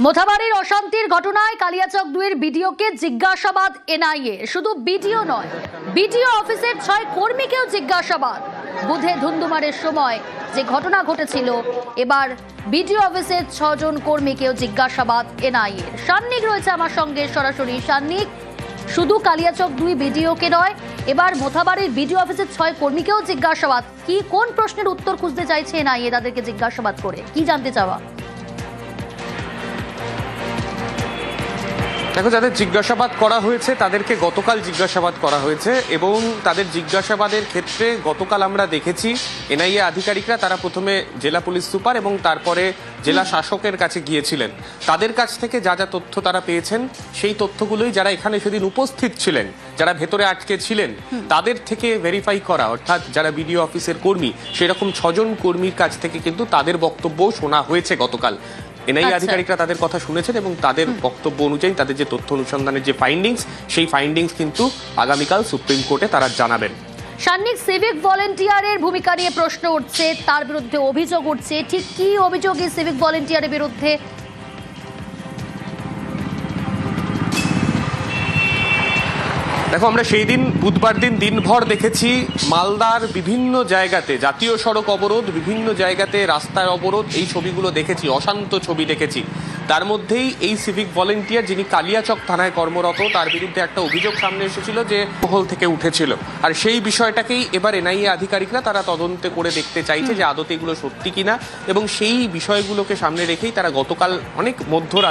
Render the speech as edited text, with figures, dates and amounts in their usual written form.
মোথাবাড়ির অশান্তির ঘটনায় কালিয়াচক 2-এর বিডিওকে জিজ্ঞাসাবাদ এনআইএ। শুধু বিডিও নয়, বিডিও অফিসের 6 কর্মীকেও জিজ্ঞাসাবাদ। বুধে ধুন্ধুমারের সময় যে ঘটনা ঘটেছিল, এবার বিডিও অফিসের 6 জন কর্মীকেও জিজ্ঞাসাবাদ এনআইএ। সান্নিক রয়েছে আমার সঙ্গে সরাসরি। সান্নিক, শুধু কালিয়াচক 2 বিডিওকে নয়, এবার মোথাবাড়ির বিডিও অফিসের 6 কর্মীকেও জিজ্ঞাসাবাদ। কি কোন প্রশ্নের উত্তর খুঁজতে চাইছে এনআইএ তাদেরকে জিজ্ঞাসাবাদ করে? কি জানতে চাওয়া? দেখো, যাদের জিজ্ঞাসাবাদ করা হয়েছে তাদেরকে গতকাল জিজ্ঞাসাবাদ করা হয়েছে এবং তাদের জিজ্ঞাসাবাদের ক্ষেত্রে গতকাল আমরা দেখেছি এনআইএ আধিকারিকরা তারা প্রথমে জেলা পুলিশ সুপার এবং তারপরে জেলা শাসকের কাছে গিয়েছিলেন। তাদের কাছ থেকে যা যা তথ্য তারা পেয়েছেন সেই তথ্যগুলোই যারা এখানে সেদিন উপস্থিত ছিলেন, যারা ভেতরে আটকে ছিলেন, তাদের থেকে ভেরিফাই করা, অর্থাৎ যারা বিডিও অফিসের কর্মী সেরকম 6 জন কর্মীর কাছ থেকে কিন্তু তাদের বক্তব্য শোনা হয়েছে গতকাল। এনআইএ আধিকারিকরা তাদের কথা শুনেছেন এবং তাদের বক্তব্য অনুযায়ী তাদের যে তথ্য অনুসন্ধানের যে ফাইন্ডিংস, সেই ফাইন্ডিংস কিন্তু আগামীকাল সুপ্রিম কোর্টে তারা জানাবেন। সান্নিক, সিভিক ভলেন্টিয়ারের ভূমিকা নিয়ে প্রশ্ন উঠছে, তার বিরুদ্ধে অভিযোগ উঠছে। ঠিক কি অভিযোগ এই সিভিক ভলেন্টিয়ারের বিরুদ্ধে? দেখো, আমরা সেই দিন বুধবার দিন দিনভর দেখেছি মালদার বিভিন্ন জায়গাতে জাতীয় সড়ক অবরোধ, বিভিন্ন জায়গাতে রাস্তার অবরোধ, এই ছবিগুলো দেখেছি, অশান্ত ছবি দেখেছি। তার মধ্যেই এই সিভিক ভলেন্টিয়ার যিনি কালিয়াচক থানায় কর্মরত, তার বিরুদ্ধে একটা অভিযোগ সামনে এসেছিল যে মহল থেকে উঠেছিল। আর সেই বিষয়টাকেই এবার এনআইএ আধিকারিকরা তারা তদন্তে করে দেখতে চাইছে যে আদতে এগুলো সত্যি কিনা, এবং সেই বিষয়গুলোকে সামনে রেখেই তারা গতকাল অনেক মধ্যরাত